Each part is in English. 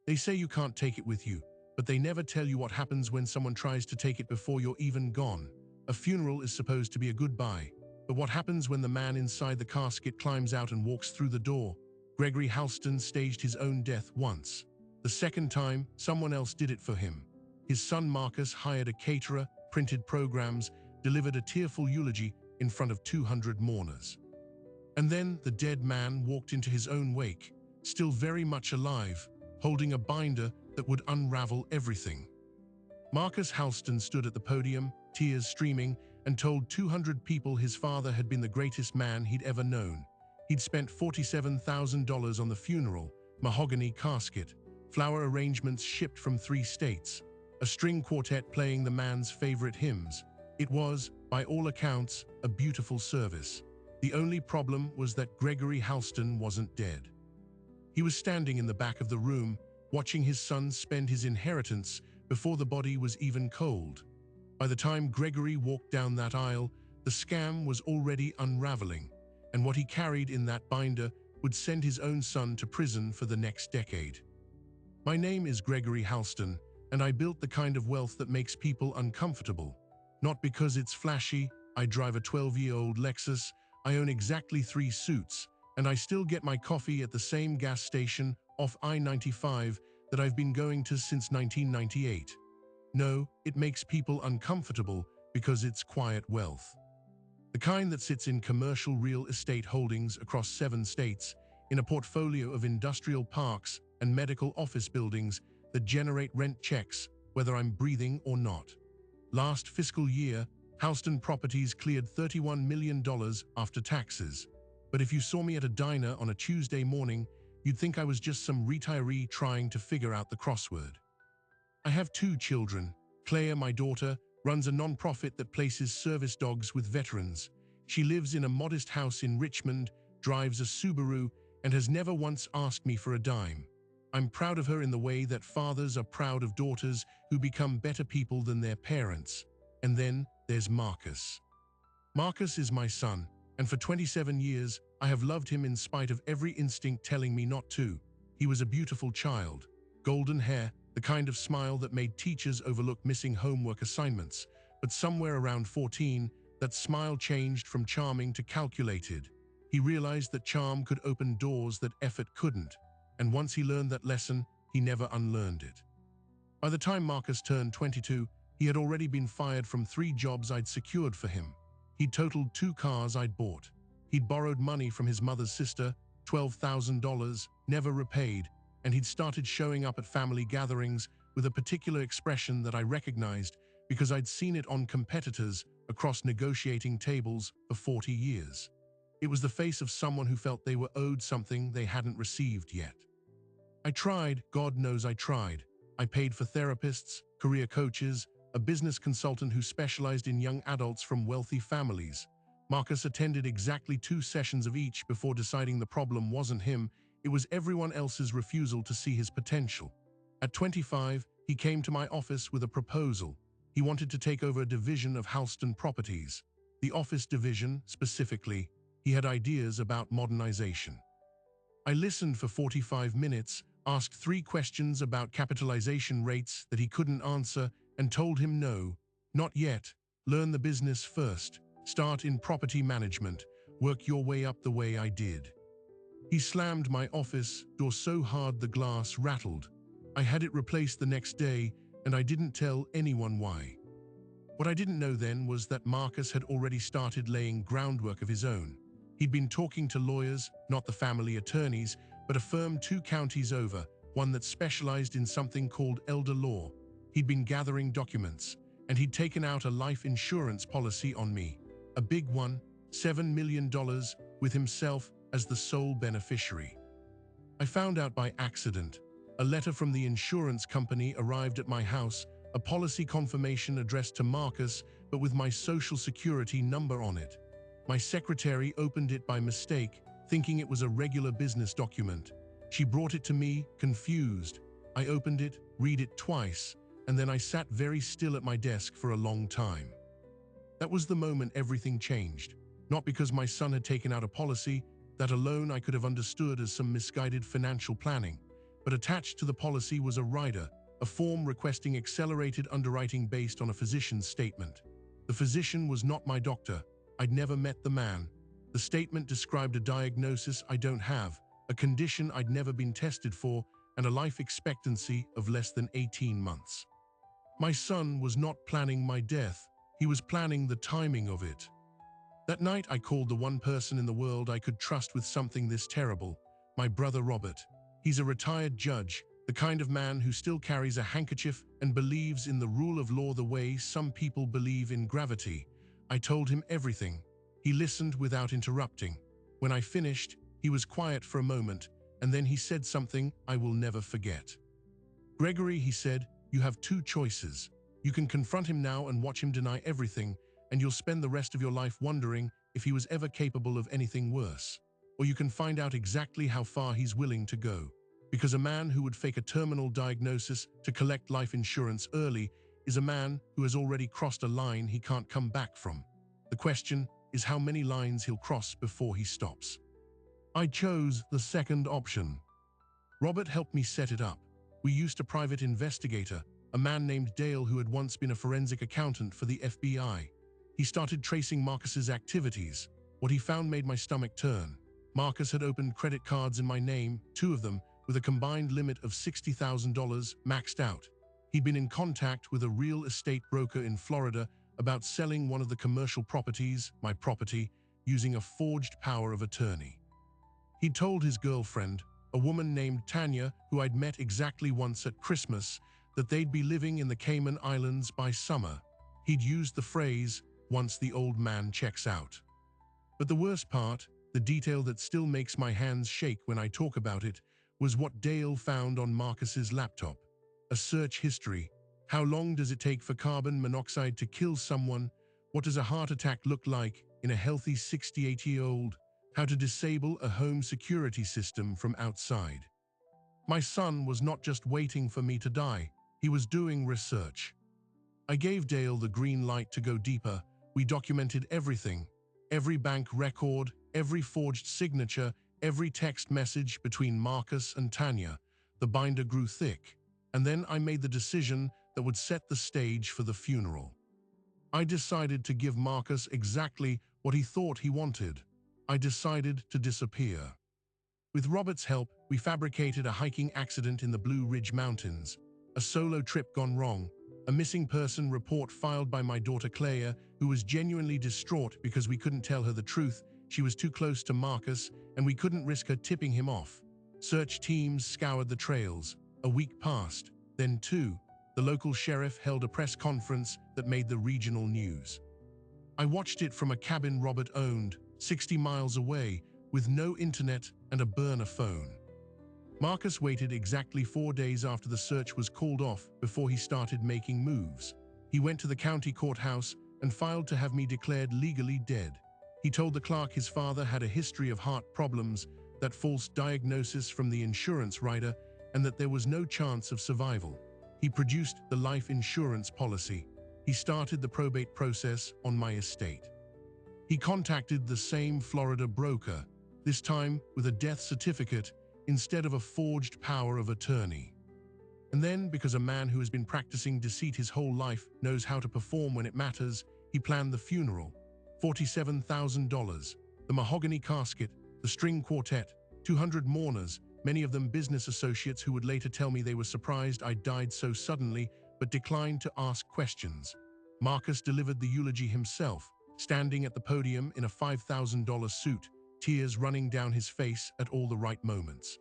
They say you can't take it with you, but they never tell you what happens when someone tries to take it before you're even gone. A funeral is supposed to be a goodbye, but what happens when the man inside the casket climbs out and walks through the door? Gregory Halston staged his own death once. The second time, someone else did it for him. His son Marcus hired a caterer, printed programs, delivered a tearful eulogy in front of 200 mourners. And then the dead man walked into his own wake, still very much alive, holding a binder that would unravel everything. Marcus Halston stood at the podium, tears streaming, and told 200 people his father had been the greatest man he'd ever known. He'd spent $47,000 on the funeral, mahogany casket, flower arrangements shipped from 3 states, a string quartet playing the man's favorite hymns. It was, by all accounts, a beautiful service. The only problem was that Gregory Halston wasn't dead. He was standing in the back of the room, watching his son spend his inheritance before the body was even cold. By the time Gregory walked down that aisle, the scam was already unraveling, and what he carried in that binder would send his own son to prison for the next decade. My name is Gregory Halston, and I built the kind of wealth that makes people uncomfortable. Not because it's flashy, I drive a 12-year-old Lexus, I own exactly 3 suits, and I still get my coffee at the same gas station off I-95 that I've been going to since 1998. No, it makes people uncomfortable because it's quiet wealth. The kind that sits in commercial real estate holdings across 7 states, in a portfolio of industrial parks and medical office buildings that generate rent checks whether I'm breathing or not. Last fiscal year, Halston Properties cleared $31 million after taxes. But if you saw me at a diner on a Tuesday morning, you'd think I was just some retiree trying to figure out the crossword. I have 2 children. Claire, my daughter, runs a non-profit that places service dogs with veterans. She lives in a modest house in Richmond, drives a Subaru, and has never once asked me for a dime. I'm proud of her in the way that fathers are proud of daughters who become better people than their parents. And then there's Marcus. Marcus is my son, and for 27 years, I have loved him in spite of every instinct telling me not to. He was a beautiful child. Golden hair, the kind of smile that made teachers overlook missing homework assignments. But somewhere around 14, that smile changed from charming to calculated. He realized that charm could open doors that effort couldn't. And once he learned that lesson, he never unlearned it. By the time Marcus turned 22, he had already been fired from 3 jobs I'd secured for him. He'd totaled 2 cars I'd bought. He'd borrowed money from his mother's sister, $12,000, never repaid, and he'd started showing up at family gatherings with a particular expression that I recognized because I'd seen it on competitors across negotiating tables for 40 years. It was the face of someone who felt they were owed something they hadn't received yet. I tried, God knows I tried. I paid for therapists, career coaches, a business consultant who specialized in young adults from wealthy families. Marcus attended exactly 2 sessions of each before deciding the problem wasn't him, it was everyone else's refusal to see his potential. At 25, he came to my office with a proposal. He wanted to take over a division of Halston Properties. The office division, specifically. He had ideas about modernization. I listened for 45 minutes, asked 3 questions about capitalization rates that he couldn't answer, and told him no, not yet. Learn the business first. Start in property management. Work your way up the way I did. He slammed my office door so hard the glass rattled. I had it replaced the next day, and I didn't tell anyone why. What I didn't know then was that Marcus had already started laying groundwork of his own. He'd been talking to lawyers, not the family attorneys, but a firm 2 counties over, one that specialized in something called elder law. He'd been gathering documents, and he'd taken out a life insurance policy on me. A big one, $7 million, with himself as the sole beneficiary. I found out by accident. A letter from the insurance company arrived at my house, a policy confirmation addressed to Marcus, but with my social security number on it. My secretary opened it by mistake, thinking it was a regular business document. She brought it to me, confused. I opened it, read it twice, and then I sat very still at my desk for a long time. That was the moment everything changed. Not because my son had taken out a policy, that alone I could have understood as some misguided financial planning, but attached to the policy was a rider, a form requesting accelerated underwriting based on a physician's statement. The physician was not my doctor. I'd never met the man. The statement described a diagnosis I don't have, a condition I'd never been tested for, and a life expectancy of less than 18 months. My son was not planning my death. He was planning the timing of it. That night, I called the one person in the world I could trust with something this terrible, my brother Robert. He's a retired judge, the kind of man who still carries a handkerchief and believes in the rule of law the way some people believe in gravity. I told him everything. He listened without interrupting. When I finished, he was quiet for a moment, and then he said something I will never forget. "Gregory," he said, "you have two choices. You can confront him now and watch him deny everything, and you'll spend the rest of your life wondering if he was ever capable of anything worse. Or you can find out exactly how far he's willing to go. Because a man who would fake a terminal diagnosis to collect life insurance early is a man who has already crossed a line he can't come back from. The question is how many lines he'll cross before he stops." I chose the second option. Robert helped me set it up. We used a private investigator, a man named Dale who had once been a forensic accountant for the FBI. He started tracing Marcus's activities. What he found made my stomach turn. Marcus had opened credit cards in my name, 2 of them, with a combined limit of $60,000 maxed out. He'd been in contact with a real estate broker in Florida about selling one of the commercial properties, my property, using a forged power of attorney. He told his girlfriend, a woman named Tanya, who I'd met exactly once at Christmas, that they'd be living in the Cayman Islands by summer. He'd used the phrase, "once the old man checks out." But the worst part, the detail that still makes my hands shake when I talk about it, was what Dale found on Marcus's laptop. A search history. How long does it take for carbon monoxide to kill someone? What does a heart attack look like in a healthy 68-year-old? How to disable a home security system from outside. My son was not just waiting for me to die, he was doing research. I gave Dale the green light to go deeper. We documented everything. Every bank record, every forged signature, every text message between Marcus and Tanya. The binder grew thick. And then I made the decision that would set the stage for the funeral. I decided to give Marcus exactly what he thought he wanted. I decided to disappear. With Robert's help, we fabricated a hiking accident in the Blue Ridge Mountains, a solo trip gone wrong, a missing person report filed by my daughter Clea, who was genuinely distraught because we couldn't tell her the truth. She was too close to Marcus, and we couldn't risk her tipping him off. Search teams scoured the trails. A week passed. Then 2, the local sheriff held a press conference that made the regional news. I watched it from a cabin Robert owned, 60 miles away, with no internet and a burner phone. Marcus waited exactly 4 days after the search was called off before he started making moves. He went to the county courthouse and filed to have me declared legally dead. He told the clerk his father had a history of heart problems, that false diagnosis from the insurance writer, and that there was no chance of survival. He produced the life insurance policy. He started the probate process on my estate. He contacted the same Florida broker, this time with a death certificate instead of a forged power of attorney. And then, because a man who has been practicing deceit his whole life knows how to perform when it matters, he planned the funeral. $47,000, the mahogany casket, the string quartet, 200 mourners, many of them business associates who would later tell me they were surprised I died so suddenly but declined to ask questions. Marcus delivered the eulogy himself, standing at the podium in a $5,000 suit, tears running down his face at all the right moments.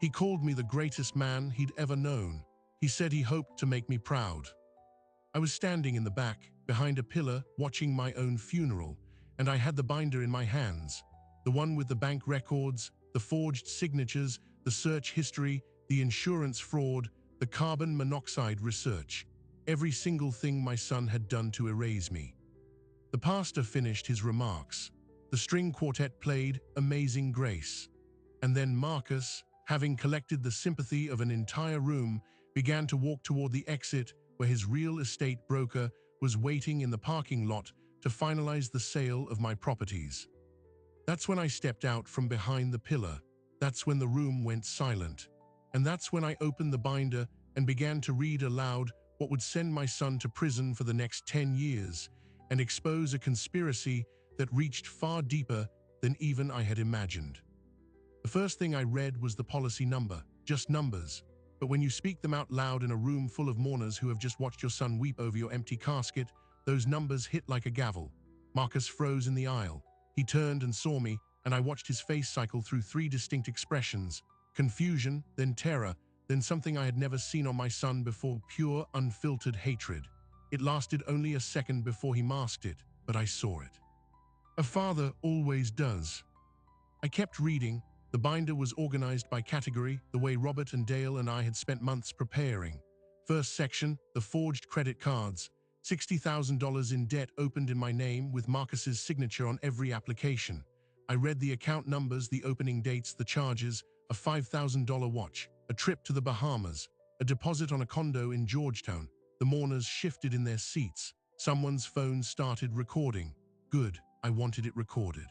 He called me the greatest man he'd ever known. He said he hoped to make me proud. I was standing in the back, behind a pillar, watching my own funeral, and I had the binder in my hands. The one with the bank records, the forged signatures, the search history, the insurance fraud, the carbon monoxide research. Every single thing my son had done to erase me. The pastor finished his remarks. The string quartet played Amazing Grace. And then Marcus, having collected the sympathy of an entire room, began to walk toward the exit where his real estate broker was waiting in the parking lot to finalize the sale of my properties. That's when I stepped out from behind the pillar. That's when the room went silent. And that's when I opened the binder and began to read aloud what would send my son to prison for the next 10 years and expose a conspiracy that reached far deeper than even I had imagined. The first thing I read was the policy number, just numbers. But when you speak them out loud in a room full of mourners who have just watched your son weep over your empty casket, those numbers hit like a gavel. Marcus froze in the aisle. He turned and saw me, and I watched his face cycle through three distinct expressions: confusion, then terror, then something I had never seen on my son before, pure, unfiltered hatred. It lasted only a second before he masked it, but I saw it. A father always does. I kept reading. The binder was organized by category, the way Robert and Dale and I had spent months preparing. First section, the forged credit cards. $60,000 in debt opened in my name with Marcus's signature on every application. I read the account numbers, the opening dates, the charges: a $5,000 watch, a trip to the Bahamas, a deposit on a condo in Georgetown. The mourners shifted in their seats. Someone's phone started recording. Good, I wanted it recorded.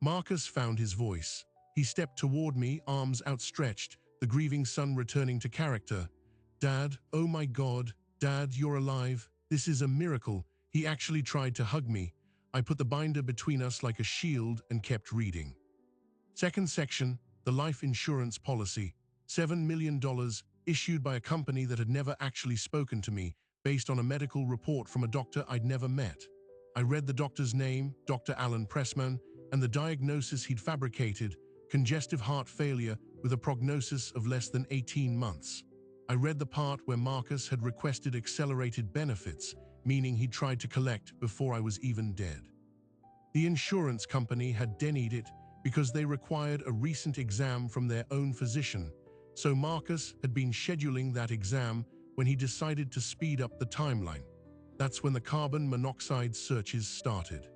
Marcus found his voice. He stepped toward me, arms outstretched, the grieving son returning to character. "Dad, oh my God, Dad, you're alive. This is a miracle." He actually tried to hug me. I put the binder between us like a shield and kept reading. Second section, the life insurance policy. $7 million issued by a company that had never actually spoken to me, based on a medical report from a doctor I'd never met. I read the doctor's name, Dr. Alan Pressman, and the diagnosis he'd fabricated: congestive heart failure with a prognosis of less than 18 months. I read the part where Marcus had requested accelerated benefits, meaning he'd tried to collect before I was even dead. The insurance company had denied it because they required a recent exam from their own physician, so Marcus had been scheduling that exam when he decided to speed up the timeline. That's when the carbon monoxide searches started.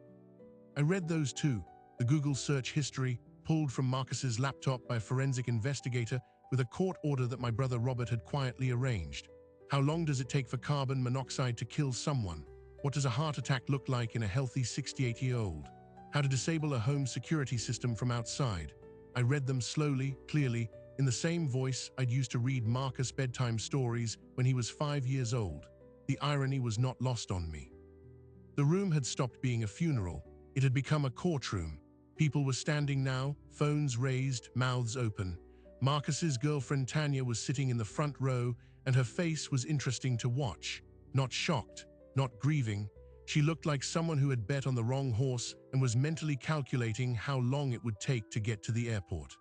I read those too, the Google search history, pulled from Marcus's laptop by a forensic investigator with a court order that my brother Robert had quietly arranged. How long does it take for carbon monoxide to kill someone? What does a heart attack look like in a healthy 68-year-old? How to disable a home security system from outside? I read them slowly, clearly, in the same voice I'd used to read Marcus bedtime stories when he was 5 years old. The irony was not lost on me. The room had stopped being a funeral. It had become a courtroom. People were standing now, phones raised, mouths open. Marcus's girlfriend Tanya was sitting in the front row, and her face was interesting to watch. Not shocked, not grieving. She looked like someone who had bet on the wrong horse and was mentally calculating how long it would take to get to the airport.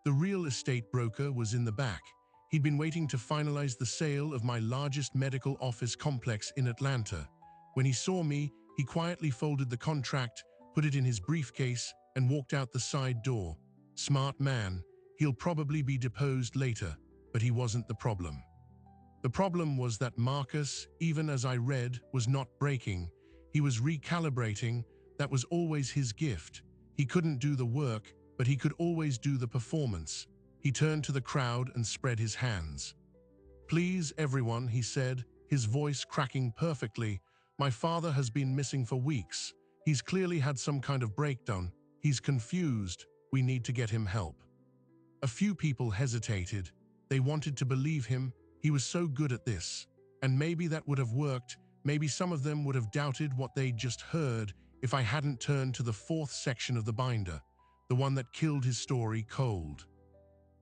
The real estate broker was in the back. He'd been waiting to finalize the sale of my largest medical office complex in Atlanta. When he saw me, he quietly folded the contract, put it in his briefcase, and walked out the side door. Smart man. He'll probably be deposed later, but he wasn't the problem. The problem was that Marcus, even as I read, was not breaking. He was recalibrating. That was always his gift. He couldn't do the work, but he could always do the performance. He turned to the crowd and spread his hands. "Please, everyone," he said, his voice cracking perfectly. "My father has been missing for weeks. He's clearly had some kind of breakdown. He's confused. We need to get him help." A few people hesitated. They wanted to believe him. He was so good at this. And maybe that would have worked. Maybe some of them would have doubted what they'd just heard if I hadn't turned to the fourth section of the binder, the one that killed his story cold.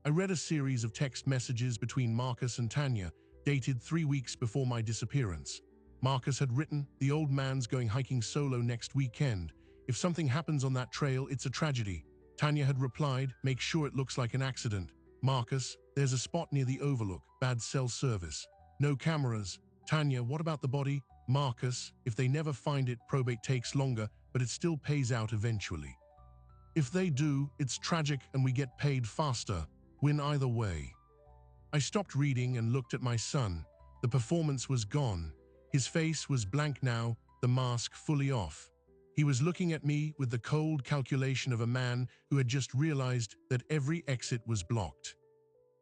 I read a series of text messages between Marcus and Tanya, dated 3 weeks before my disappearance. Marcus had written, "The old man's going hiking solo next weekend. If something happens on that trail, it's a tragedy." Tanya had replied, "Make sure it looks like an accident." Marcus, "There's a spot near the overlook, bad cell service. No cameras." Tanya, "What about the body?" Marcus, "If they never find it, probate takes longer, but it still pays out eventually. If they do, it's tragic and we get paid faster. Win either way." I stopped reading and looked at my son. The performance was gone. His face was blank now, the mask fully off. He was looking at me with the cold calculation of a man who had just realized that every exit was blocked.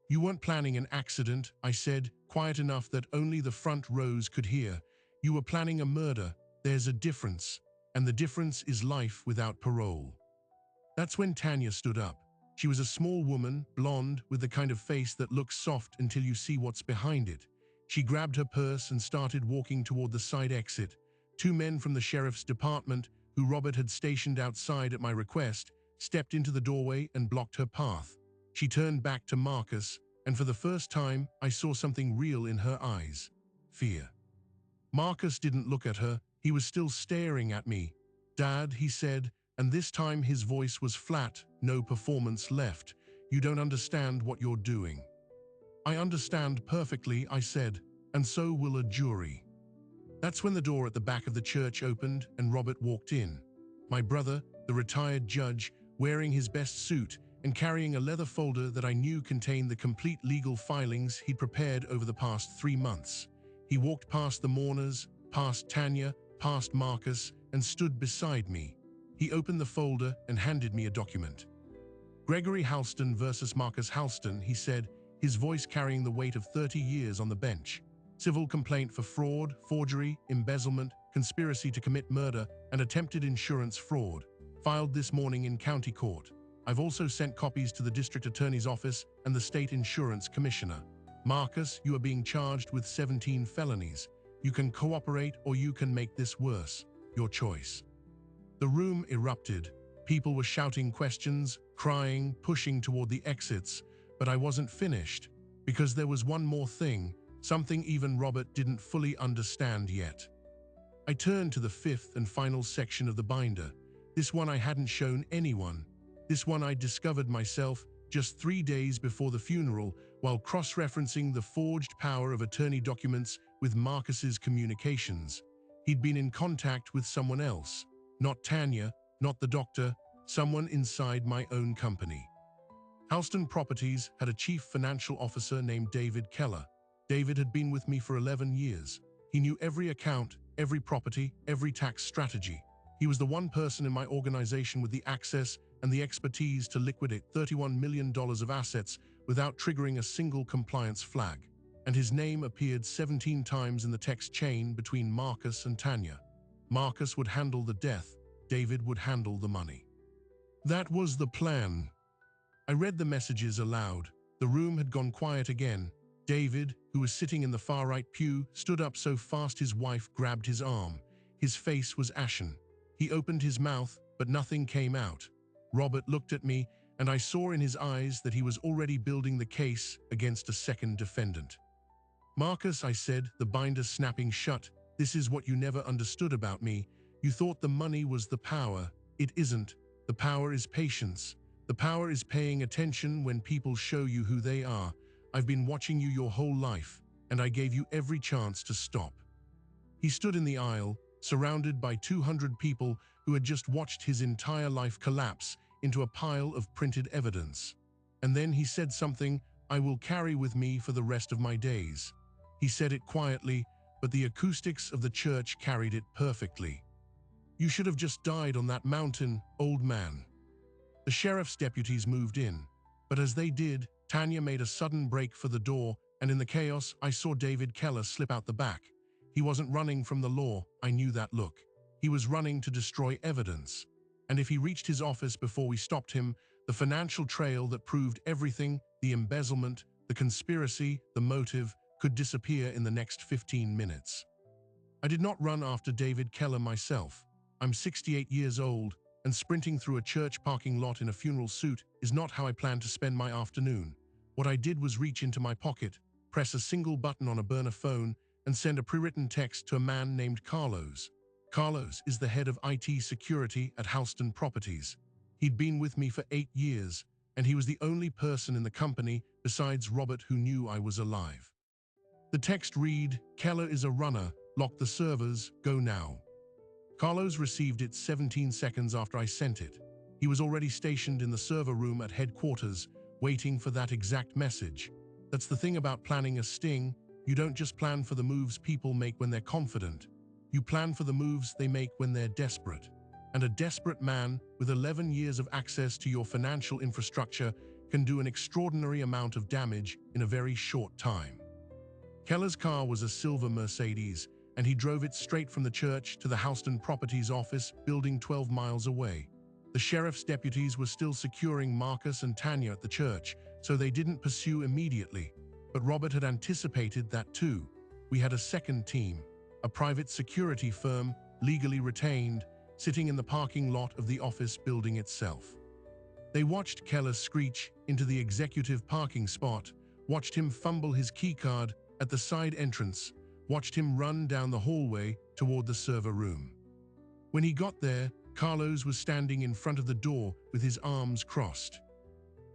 "You weren't planning an accident," I said, quiet enough that only the front rows could hear. "You were planning a murder. There's a difference, and the difference is life without parole." That's when Tanya stood up. She was a small woman, blonde, with the kind of face that looks soft until you see what's behind it. She grabbed her purse and started walking toward the side exit. Two men from the sheriff's department, who Robert had stationed outside at my request, stepped into the doorway and blocked her path. She turned back to Marcus, and for the first time, I saw something real in her eyes: fear. Marcus didn't look at her. He was still staring at me. "Dad," he said, and this time his voice was flat, no performance left. "You don't understand what you're doing." "I understand perfectly," I said, "and so will a jury." That's when the door at the back of the church opened and Robert walked in. My brother, the retired judge, wearing his best suit and carrying a leather folder that I knew contained the complete legal filings he'd prepared over the past 3 months. He walked past the mourners, past Tanya, past Marcus, and stood beside me. He opened the folder and handed me a document. "Gregory Halston versus Marcus Halston," he said, his voice carrying the weight of 30 years on the bench. "Civil complaint for fraud, forgery, embezzlement, conspiracy to commit murder, and attempted insurance fraud. Filed this morning in county court. I've also sent copies to the district attorney's office and the state insurance commissioner. Marcus, you are being charged with 17 felonies. You can cooperate or you can make this worse. Your choice." The room erupted. People were shouting questions, crying, pushing toward the exits, but I wasn't finished, because there was one more thing, something even Robert didn't fully understand yet. I turned to the fifth and final section of the binder. This one I hadn't shown anyone. This one I discovered myself just 3 days before the funeral while cross-referencing the forged power of attorney documents with Marcus's communications. He'd been in contact with someone else. Not Tanya, not the doctor, someone inside my own company. Halston Properties had a chief financial officer named David Keller. David had been with me for 11 years. He knew every account, every property, every tax strategy. He was the one person in my organization with the access and the expertise to liquidate $31 million of assets without triggering a single compliance flag. And his name appeared 17 times in the text chain between Marcus and Tanya. Marcus would handle the death, David would handle the money. That was the plan. I read the messages aloud. The room had gone quiet again. David, who was sitting in the far-right pew, stood up so fast his wife grabbed his arm. His face was ashen. He opened his mouth, but nothing came out. Robert looked at me, and I saw in his eyes that he was already building the case against a second defendant. "Marcus," I said, the binder snapping shut, "this is what you never understood about me. You thought the money was the power. It isn't. The power is patience. The power is paying attention when people show you who they are. I've been watching you your whole life, and I gave you every chance to stop." He stood in the aisle, surrounded by 200 people who had just watched his entire life collapse into a pile of printed evidence. And then he said something I will carry with me for the rest of my days. He said it quietly, but the acoustics of the church carried it perfectly. "You should have just died on that mountain, old man." The sheriff's deputies moved in, but as they did, Tanya made a sudden break for the door, and in the chaos, I saw David Keller slip out the back. He wasn't running from the law, I knew that look. He was running to destroy evidence. And if he reached his office before we stopped him, the financial trail that proved everything, the embezzlement, the conspiracy, the motive, could disappear in the next 15 minutes. I did not run after David Keller myself. I'm 68 years old, and sprinting through a church parking lot in a funeral suit is not how I plan to spend my afternoon. What I did was reach into my pocket, press a single button on a burner phone, and send a pre-written text to a man named Carlos. Carlos is the head of IT security at Halston Properties. He'd been with me for 8 years, and he was the only person in the company besides Robert who knew I was alive. The text read, "Keller is a runner, lock the servers, go now." Carlos received it 17 seconds after I sent it. He was already stationed in the server room at headquarters, waiting for that exact message. That's the thing about planning a sting. You don't just plan for the moves people make when they're confident. You plan for the moves they make when they're desperate. And a desperate man with 11 years of access to your financial infrastructure can do an extraordinary amount of damage in a very short time. Keller's car was a silver Mercedes, and he drove it straight from the church to the Halston Properties office, building 12 miles away. The sheriff's deputies were still securing Marcus and Tanya at the church, so they didn't pursue immediately. But Robert had anticipated that too. We had a second team, a private security firm, legally retained, sitting in the parking lot of the office building itself. They watched Keller screech into the executive parking spot, watched him fumble his keycard at the side entrance, watched him run down the hallway toward the server room. When he got there, Carlos was standing in front of the door with his arms crossed.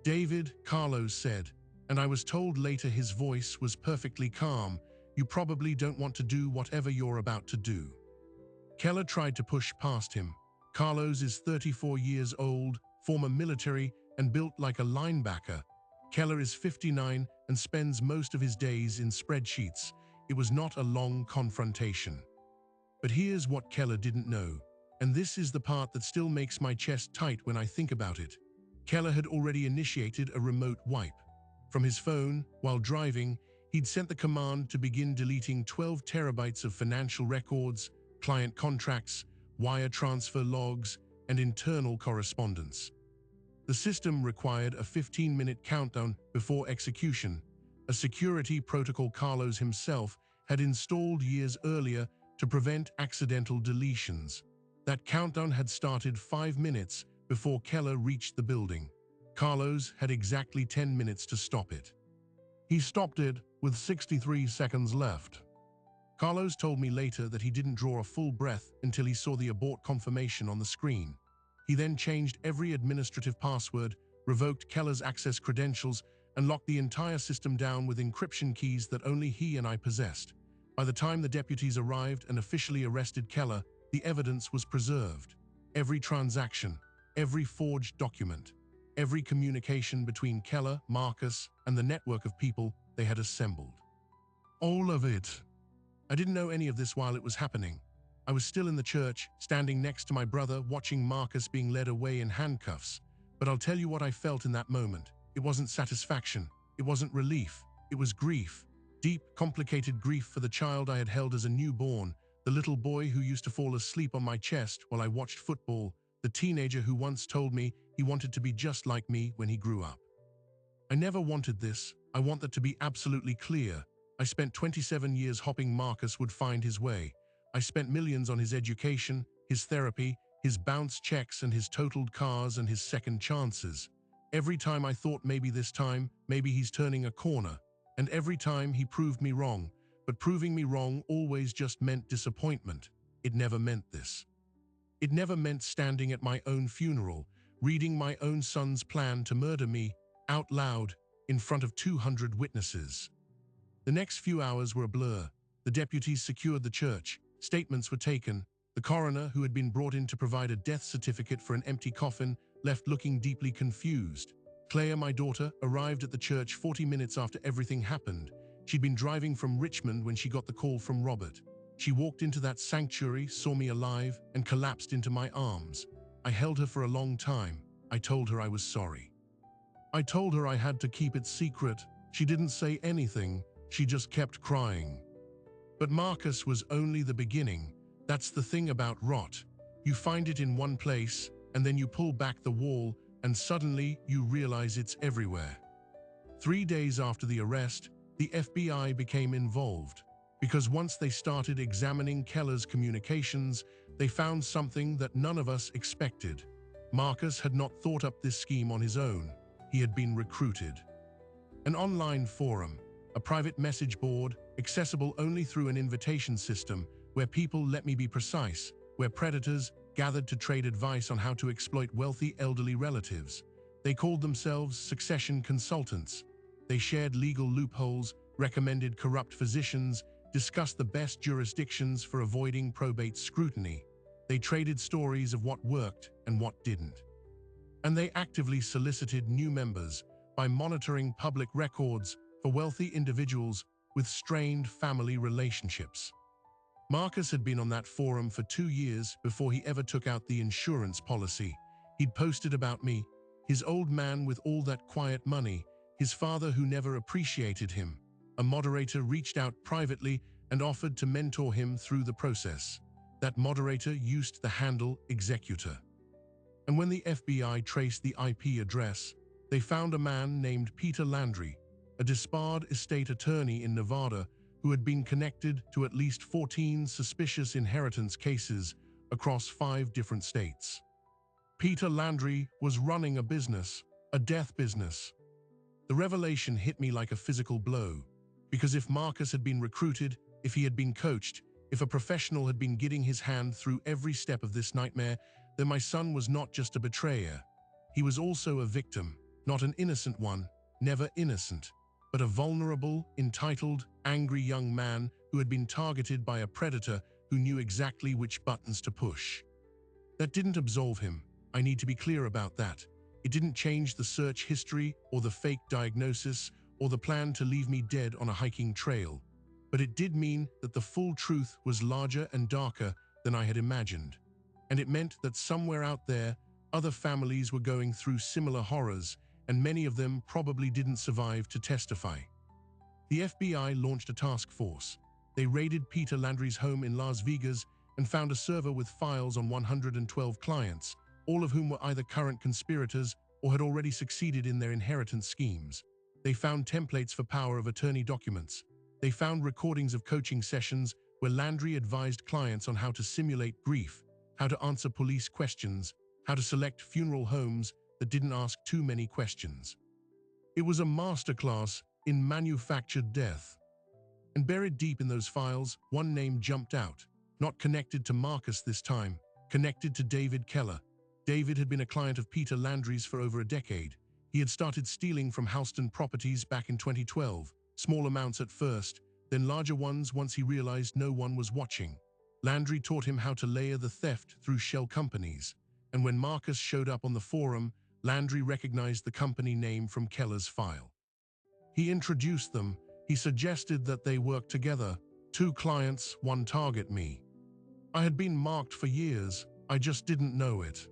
"David," Carlos said, and I was told later his voice was perfectly calm, "you probably don't want to do whatever you're about to do." Keller tried to push past him. Carlos is 34 years old, former military, and built like a linebacker. Keller is 59 and spends most of his days in spreadsheets. It was not a long confrontation. But here's what Keller didn't know, and this is the part that still makes my chest tight when I think about it. Keller had already initiated a remote wipe. From his phone, while driving, he'd sent the command to begin deleting 12 terabytes of financial records, client contracts, wire transfer logs, and internal correspondence. The system required a 15-minute countdown before execution, a security protocol Carlos himself had installed years earlier to prevent accidental deletions. That countdown had started 5 minutes before Keller reached the building. Carlos had exactly 10 minutes to stop it. He stopped it with 63 seconds left. Carlos told me later that he didn't draw a full breath until he saw the abort confirmation on the screen. He then changed every administrative password, revoked Keller's access credentials, and locked the entire system down with encryption keys that only he and I possessed. By the time the deputies arrived and officially arrested Keller, the evidence was preserved. Every transaction, every forged document, every communication between Keller, Marcus, and the network of people they had assembled. All of it. I didn't know any of this while it was happening. I was still in the church, standing next to my brother, watching Marcus being led away in handcuffs. But I'll tell you what I felt in that moment. It wasn't satisfaction. It wasn't relief. It was grief. Deep, complicated grief for the child I had held as a newborn, the little boy who used to fall asleep on my chest while I watched football, the teenager who once told me he wanted to be just like me when he grew up. I never wanted this. I want that to be absolutely clear. I spent 27 years hoping Marcus would find his way. I spent millions on his education, his therapy, his bounce checks and his totaled cars and his second chances. Every time I thought maybe this time, maybe he's turning a corner. And every time he proved me wrong. But proving me wrong always just meant disappointment. It never meant this. It never meant standing at my own funeral, reading my own son's plan to murder me, out loud, in front of 200 witnesses. The next few hours were a blur. The deputies secured the church. Statements were taken. The coroner, who had been brought in to provide a death certificate for an empty coffin, left looking deeply confused. Claire, my daughter, arrived at the church 40 minutes after everything happened. She'd been driving from Richmond when she got the call from Robert. She walked into that sanctuary, saw me alive, and collapsed into my arms. I held her for a long time. I told her I was sorry. I told her I had to keep it secret. She didn't say anything. She just kept crying. But Marcus was only the beginning. That's the thing about rot. You find it in one place, and then you pull back the wall, and suddenly you realize it's everywhere. 3 days after the arrest, the FBI became involved, because once they started examining Keller's communications, they found something that none of us expected. Marcus had not thought up this scheme on his own. He had been recruited. An online forum, a private message board, accessible only through an invitation system, where people, let me be precise, where predators gathered to trade advice on how to exploit wealthy elderly relatives. They called themselves succession consultants. They shared legal loopholes, recommended corrupt physicians, discussed the best jurisdictions for avoiding probate scrutiny. They traded stories of what worked and what didn't. And they actively solicited new members by monitoring public records for wealthy individuals with strained family relationships. Marcus had been on that forum for 2 years before he ever took out the insurance policy. He'd posted about me, his old man with all that quiet money, his father who never appreciated him. A moderator reached out privately and offered to mentor him through the process. That moderator used the handle Executor. And when the FBI traced the IP address, they found a man named Peter Landry, a disbarred estate attorney in Nevada who had been connected to at least 14 suspicious inheritance cases across 5 different states. Peter Landry was running a business, a death business. The revelation hit me like a physical blow, because if Marcus had been recruited, if he had been coached, if a professional had been getting his hand through every step of this nightmare, then my son was not just a betrayer. He was also a victim, not an innocent one, never innocent, but a vulnerable, entitled, angry young man who had been targeted by a predator who knew exactly which buttons to push. That didn't absolve him. I need to be clear about that. It didn't change the search history or the fake diagnosis or the plan to leave me dead on a hiking trail. But it did mean that the full truth was larger and darker than I had imagined. And it meant that somewhere out there, other families were going through similar horrors, and many of them probably didn't survive to testify. The FBI launched a task force. They raided Peter Landry's home in Las Vegas and found a server with files on 112 clients, all of whom were either current conspirators or had already succeeded in their inheritance schemes. They found templates for power of attorney documents. They found recordings of coaching sessions where Landry advised clients on how to simulate grief, how to answer police questions, how to select funeral homes that didn't ask too many questions. It was a masterclass in manufactured death. And buried deep in those files, one name jumped out, not connected to Marcus this time, connected to David Keller. David had been a client of Peter Landry's for over a decade. He had started stealing from Houston Properties back in 2012, small amounts at first, then larger ones once he realized no one was watching. Landry taught him how to layer the theft through shell companies, and when Marcus showed up on the forum, Landry recognized the company name from Keller's file. He introduced them. He suggested that they work together. 2 clients, 1 target, me. I had been marked for years. I just didn't know it.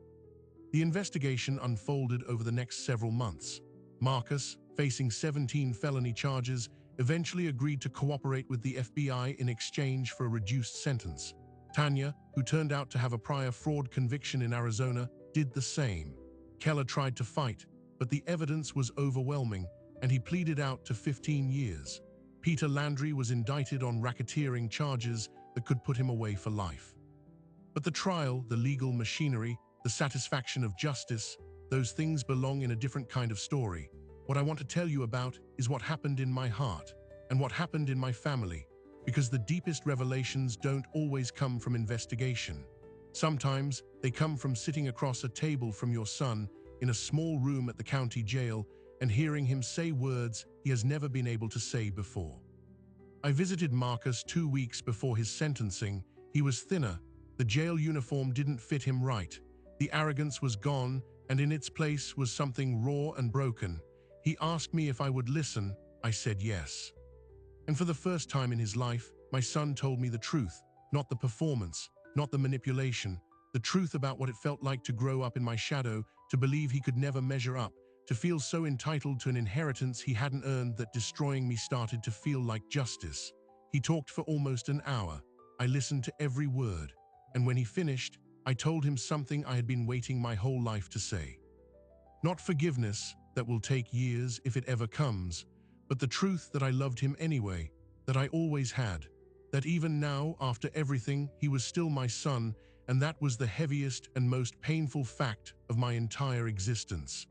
The investigation unfolded over the next several months. Marcus, facing 17 felony charges, eventually agreed to cooperate with the FBI in exchange for a reduced sentence. Tanya, who turned out to have a prior fraud conviction in Arizona, did the same. Keller tried to fight, but the evidence was overwhelming, and he pleaded out to 15 years. Peter Landry was indicted on racketeering charges that could put him away for life. But the trial, the legal machinery, the satisfaction of justice, those things belong in a different kind of story. What I want to tell you about is what happened in my heart and what happened in my family, because the deepest revelations don't always come from investigation. Sometimes they come from sitting across a table from your son in a small room at the county jail and hearing him say words he has never been able to say before. I visited Marcus 2 weeks before his sentencing. He was thinner. The jail uniform didn't fit him right. The arrogance was gone, and in its place was something raw and broken. He asked me if I would listen. I said yes. And for the first time in his life, my son told me the truth, not the performance, not the manipulation, the truth about what it felt like to grow up in my shadow, to believe he could never measure up, to feel so entitled to an inheritance he hadn't earned that destroying me started to feel like justice. He talked for almost an hour. I listened to every word. And when he finished, I told him something I had been waiting my whole life to say. Not forgiveness, that will take years if it ever comes, but the truth that I loved him anyway, that I always had, that even now, after everything, he was still my son, and that was the heaviest and most painful fact of my entire existence.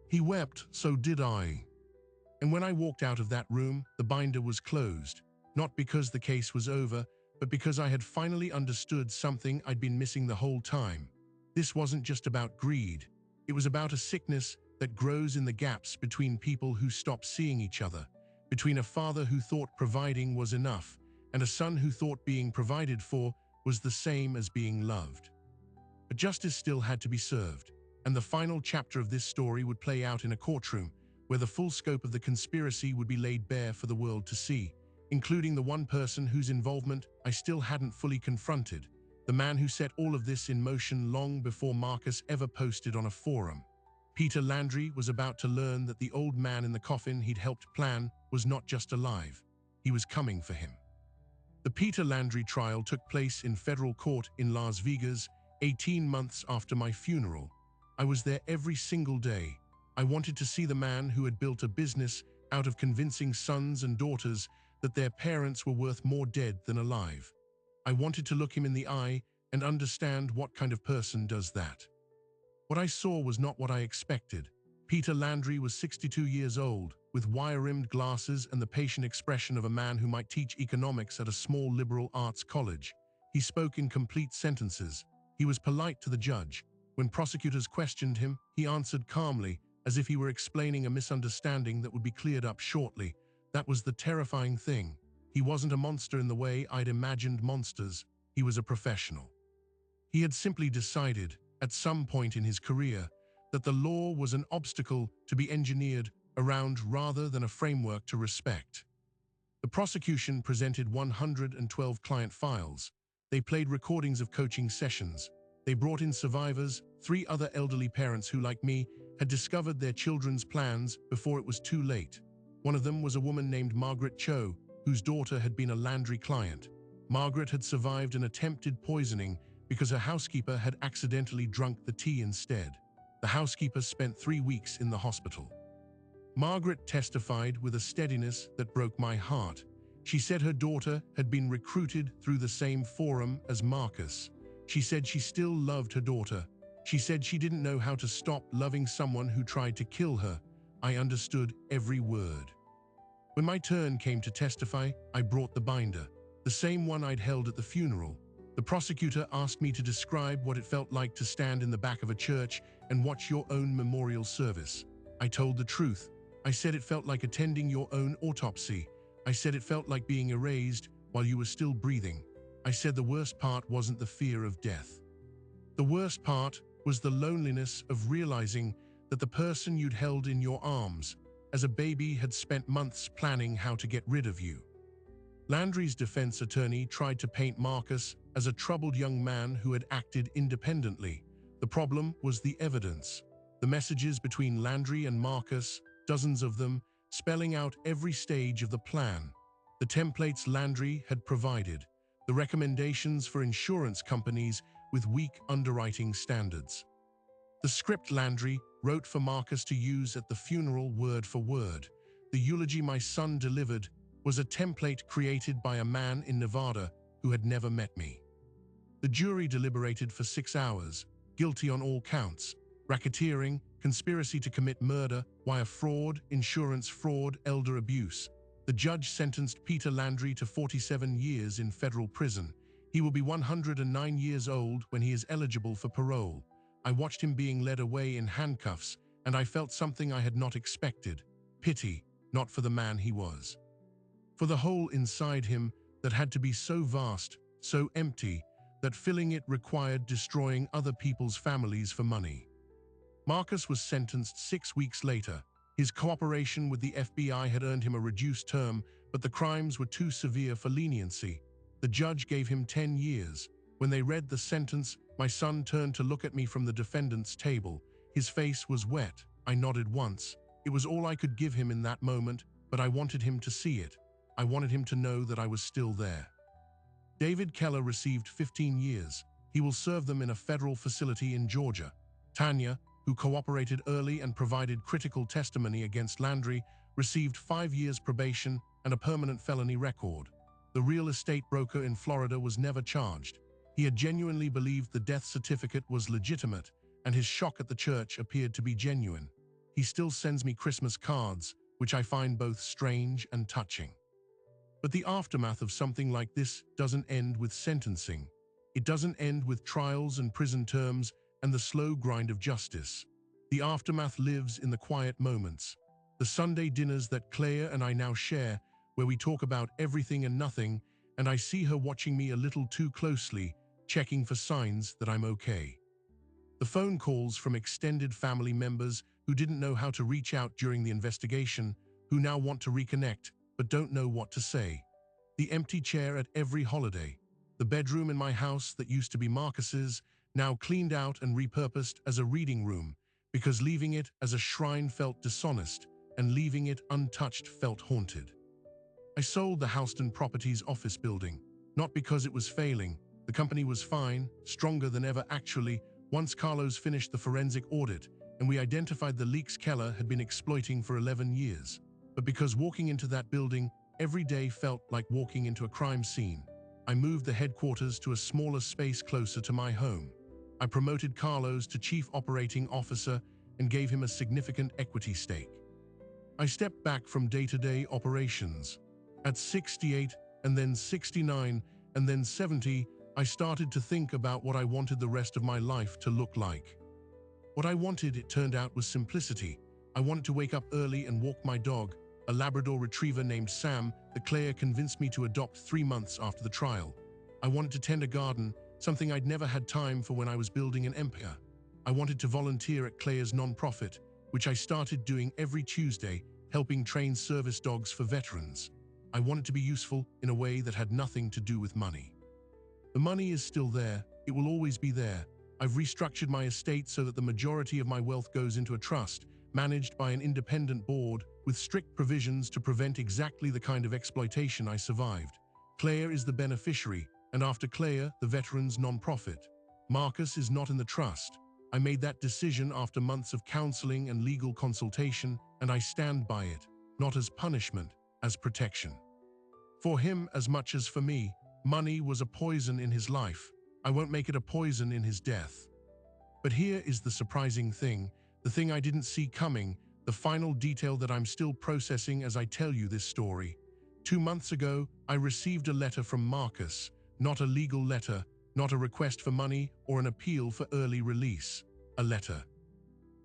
He wept, so did I. And when I walked out of that room, the binder was closed, not because the case was over, but because I had finally understood something I'd been missing the whole time. This wasn't just about greed. It was about a sickness that grows in the gaps between people who stop seeing each other, between a father who thought providing was enough and a son who thought being provided for was the same as being loved. But justice still had to be served, and the final chapter of this story would play out in a courtroom where the full scope of the conspiracy would be laid bare for the world to see, including the one person whose involvement I still hadn't fully confronted, the man who set all of this in motion long before Marcus ever posted on a forum. Peter Landry was about to learn that the old man in the coffin he'd helped plan was not just alive, he was coming for him. The Peter Landry trial took place in federal court in Las Vegas 18 months after my funeral. I was there every single day. I wanted to see the man who had built a business out of convincing sons and daughters that their parents were worth more dead than alive. I wanted to look him in the eye and understand what kind of person does that. What I saw was not what I expected. Peter Landry was 62 years old, with wire-rimmed glasses and the patient expression of a man who might teach economics at a small liberal arts college. He spoke in complete sentences. He was polite to the judge. When prosecutors questioned him, he answered calmly, as if he were explaining a misunderstanding that would be cleared up shortly. That was the terrifying thing. He wasn't a monster in the way I'd imagined monsters. He was a professional. He had simply decided, at some point in his career, that the law was an obstacle to be engineered around rather than a framework to respect. The prosecution presented 112 client files. They played recordings of coaching sessions. They brought in survivors, 3 other elderly parents who, like me, had discovered their children's plans before it was too late. One of them was a woman named Margaret Cho, whose daughter had been a Landry client. Margaret had survived an attempted poisoning because her housekeeper had accidentally drunk the tea instead. The housekeeper spent 3 weeks in the hospital. Margaret testified with a steadiness that broke my heart. She said her daughter had been recruited through the same forum as Marcus. She said she still loved her daughter. She said she didn't know how to stop loving someone who tried to kill her. I understood every word. When my turn came to testify, I brought the binder, the same one I'd held at the funeral. The prosecutor asked me to describe what it felt like to stand in the back of a church and watch your own memorial service. I told the truth. I said it felt like attending your own autopsy. I said it felt like being erased while you were still breathing. I said the worst part wasn't the fear of death. The worst part was the loneliness of realizing that the person you'd held in your arms as a baby had spent months planning how to get rid of you. Landry's defense attorney tried to paint Marcus as a troubled young man who had acted independently. The problem was the evidence. The messages between Landry and Marcus, dozens of them, spelling out every stage of the plan. The templates Landry had provided. The recommendations for insurance companies with weak underwriting standards. The script Landry wrote for Marcus to use at the funeral word for word. The eulogy my son delivered was a template created by a man in Nevada who had never met me. The jury deliberated for 6 hours, guilty on all counts: racketeering, conspiracy to commit murder, wire fraud, insurance fraud, elder abuse. The judge sentenced Peter Landry to 47 years in federal prison. He will be 109 years old when he is eligible for parole. I watched him being led away in handcuffs, and I felt something I had not expected: pity, not for the man he was, for the hole inside him that had to be so vast, so empty, that filling it required destroying other people's families for money. Marcus was sentenced 6 weeks later. His cooperation with the FBI had earned him a reduced term, but the crimes were too severe for leniency. The judge gave him 10 years. When they read the sentence, my son turned to look at me from the defendant's table. His face was wet. I nodded once. It was all I could give him in that moment, but I wanted him to see it. I wanted him to know that I was still there. David Keller received 15 years. He will serve them in a federal facility in Georgia. Tanya, who cooperated early and provided critical testimony against Landry, received 5 years probation and a permanent felony record. The real estate broker in Florida was never charged. He had genuinely believed the death certificate was legitimate, and his shock at the church appeared to be genuine. He still sends me Christmas cards, which I find both strange and touching. But the aftermath of something like this doesn't end with sentencing. It doesn't end with trials and prison terms and the slow grind of justice. The aftermath lives in the quiet moments. The Sunday dinners that Claire and I now share, where we talk about everything and nothing, and I see her watching me a little too closely, checking for signs that I'm okay. The phone calls from extended family members who didn't know how to reach out during the investigation, who now want to reconnect, but don't know what to say. The empty chair at every holiday. The bedroom in my house that used to be Marcus's, now cleaned out and repurposed as a reading room, because leaving it as a shrine felt dishonest, and leaving it untouched felt haunted. I sold the Houston Properties office building, not because it was failing. The company was fine, stronger than ever actually. Once Carlos finished the forensic audit, and we identified the leaks Keller had been exploiting for 11 years. But because walking into that building every day felt like walking into a crime scene, I moved the headquarters to a smaller space closer to my home. I promoted Carlos to Chief Operating Officer and gave him a significant equity stake. I stepped back from day-to-day operations. At 68, and then 69, and then 70, I started to think about what I wanted the rest of my life to look like. What I wanted, it turned out, was simplicity. I wanted to wake up early and walk my dog, a Labrador retriever named Sam that Claire convinced me to adopt 3 months after the trial. I wanted to tend a garden, something I'd never had time for when I was building an empire. I wanted to volunteer at Claire's nonprofit, which I started doing every Tuesday, helping train service dogs for veterans. I wanted to be useful in a way that had nothing to do with money. The money is still there. It will always be there. I've restructured my estate so that the majority of my wealth goes into a trust, managed by an independent board, with strict provisions to prevent exactly the kind of exploitation I survived. Claire is the beneficiary, and after Claire, the veterans' nonprofit. Marcus is not in the trust. I made that decision after months of counseling and legal consultation, and I stand by it, not as punishment, as protection. For him as much as for me, money was a poison in his life. I won't make it a poison in his death. But here is the surprising thing, the thing I didn't see coming, the final detail that I'm still processing as I tell you this story. 2 months ago, I received a letter from Marcus, not a legal letter, not a request for money or an appeal for early release. A letter.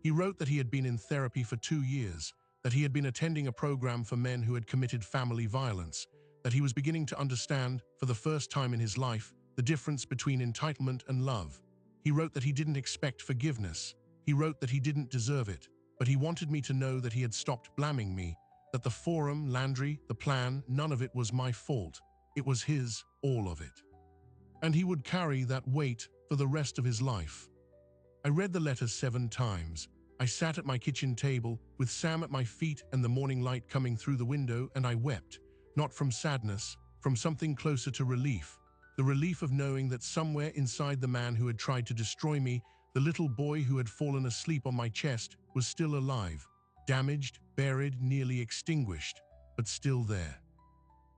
He wrote that he had been in therapy for 2 years, that he had been attending a program for men who had committed family violence, that he was beginning to understand, for the first time in his life, the difference between entitlement and love. He wrote that he didn't expect forgiveness. He wrote that he didn't deserve it, but he wanted me to know that he had stopped blaming me, that the forum, Landry, the plan, none of it was my fault. It was his, all of it. And he would carry that weight for the rest of his life. I read the letter 7 times. I sat at my kitchen table with Sam at my feet and the morning light coming through the window, and I wept, not from sadness, from something closer to relief. The relief of knowing that somewhere inside the man who had tried to destroy me, the little boy who had fallen asleep on my chest, was still alive, damaged, buried, nearly extinguished, but still there.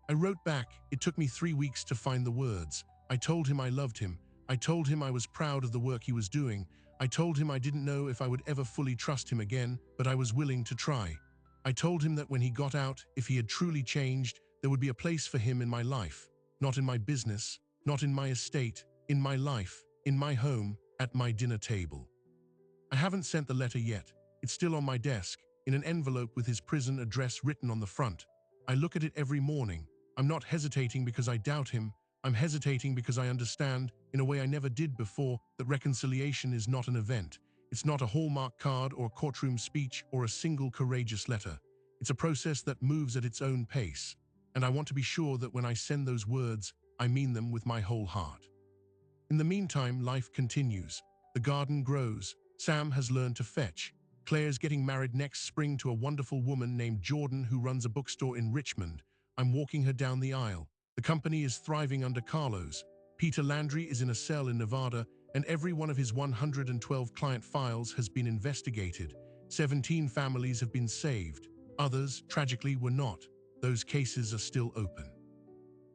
I wrote back. It took me 3 weeks to find the words. I told him I loved him. I told him I was proud of the work he was doing. I told him I didn't know if I would ever fully trust him again, but I was willing to try. I told him that when he got out, if he had truly changed, there would be a place for him in my life, not in my business, not in my estate, in my life, in my home, at my dinner table. I haven't sent the letter yet. It's still on my desk, in an envelope with his prison address written on the front. I look at it every morning. I'm not hesitating because I doubt him. I'm hesitating because I understand, in a way I never did before, that reconciliation is not an event. It's not a Hallmark card or a courtroom speech or a single courageous letter. It's a process that moves at its own pace. And I want to be sure that when I send those words, I mean them with my whole heart. In the meantime, life continues. The garden grows. Sam has learned to fetch. Claire's getting married next spring to a wonderful woman named Jordan who runs a bookstore in Richmond. I'm walking her down the aisle. The company is thriving under Carlos. Peter Landry is in a cell in Nevada, and every one of his 112 client files has been investigated. 17 families have been saved. Others, tragically, were not. Those cases are still open.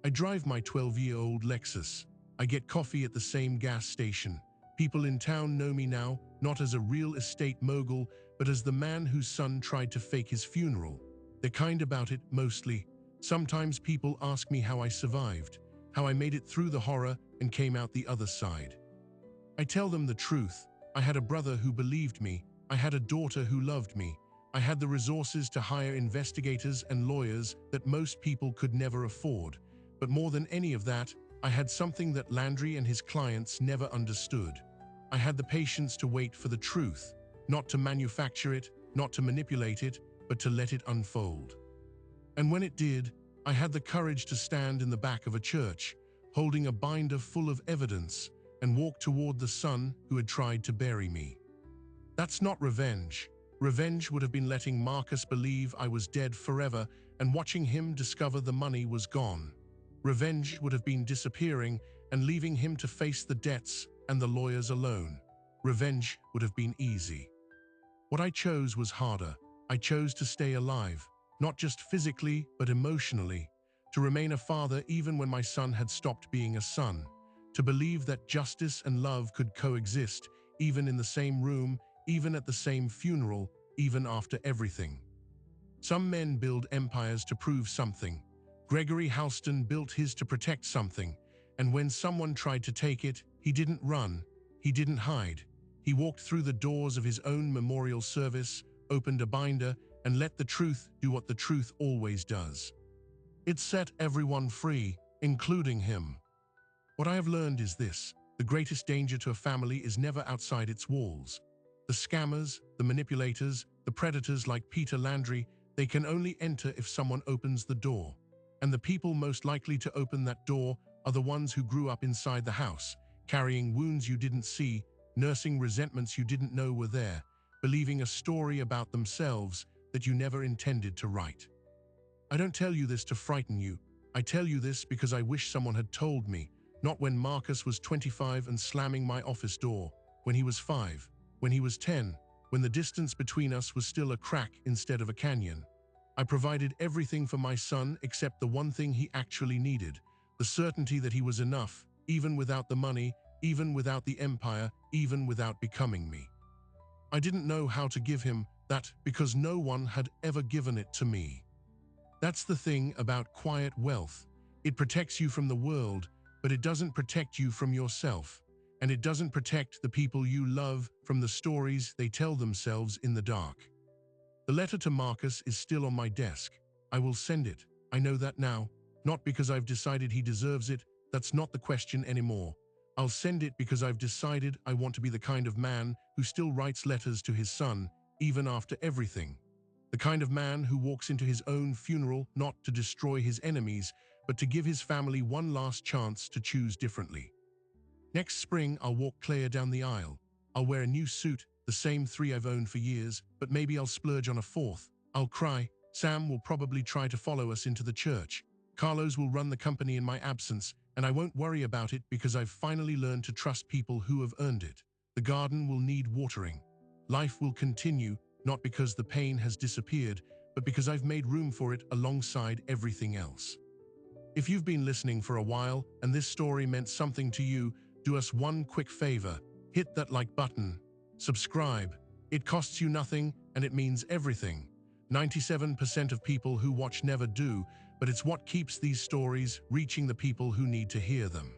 I drive my 12-year-old Lexus. I get coffee at the same gas station. People in town know me now, not as a real estate mogul, but as the man whose son tried to fake his funeral. They're kind about it, mostly. Sometimes people ask me how I survived, how I made it through the horror and came out the other side. I tell them the truth. I had a brother who believed me. I had a daughter who loved me. I had the resources to hire investigators and lawyers that most people could never afford. But more than any of that, I had something that Landry and his clients never understood. I had the patience to wait for the truth, not to manufacture it, not to manipulate it, but to let it unfold. And when it did, I had the courage to stand in the back of a church, holding a binder full of evidence, and walk toward the son who had tried to bury me. That's not revenge. Revenge would have been letting Marcus believe I was dead forever and watching him discover the money was gone. Revenge would have been disappearing and leaving him to face the debts and the lawyers alone. Revenge would have been easy. What I chose was harder. I chose to stay alive, not just physically, but emotionally, to remain a father even when my son had stopped being a son, to believe that justice and love could coexist, even in the same room, even at the same funeral, even after everything. Some men build empires to prove something. Gregory Halston built his to protect something, and when someone tried to take it, he didn't run, he didn't hide. He walked through the doors of his own memorial service, opened a binder, and let the truth do what the truth always does. It set everyone free, including him. What I have learned is this: the greatest danger to a family is never outside its walls. The scammers, the manipulators, the predators like Peter Landry, they can only enter if someone opens the door. And the people most likely to open that door are the ones who grew up inside the house, carrying wounds you didn't see, nursing resentments you didn't know were there, believing a story about themselves that you never intended to write. I don't tell you this to frighten you. I tell you this because I wish someone had told me, not when Marcus was 25 and slamming my office door, when he was 5, when he was 10, when the distance between us was still a crack instead of a canyon. I provided everything for my son except the one thing he actually needed, the certainty that he was enough, even without the money, even without the empire, even without becoming me. I didn't know how to give him that because no one had ever given it to me. That's the thing about quiet wealth. It protects you from the world, but it doesn't protect you from yourself. And it doesn't protect the people you love from the stories they tell themselves in the dark. The letter to Marcus is still on my desk. I will send it. I know that now. Not because I've decided he deserves it. That's not the question anymore. I'll send it because I've decided I want to be the kind of man who still writes letters to his son, even after everything. The kind of man who walks into his own funeral not to destroy his enemies, but to give his family one last chance to choose differently. Next spring, I'll walk Claire down the aisle. I'll wear a new suit, the same 3 I've owned for years, but maybe I'll splurge on a 4th. I'll cry. Sam will probably try to follow us into the church. Carlos will run the company in my absence, and I won't worry about it because I've finally learned to trust people who have earned it. The garden will need watering. Life will continue, not because the pain has disappeared, but because I've made room for it alongside everything else. If you've been listening for a while and this story meant something to you, do us one quick favor. Hit that like button. Subscribe. It costs you nothing and it means everything. 97% of people who watch never do, but it's what keeps these stories reaching the people who need to hear them.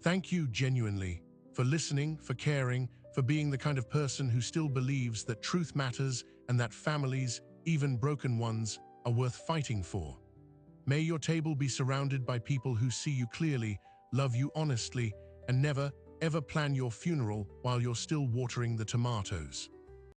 Thank you genuinely for listening, for caring, for being the kind of person who still believes that truth matters and that families, even broken ones, are worth fighting for. May your table be surrounded by people who see you clearly, love you honestly, and never, ever plan your funeral while you're still watering the tomatoes.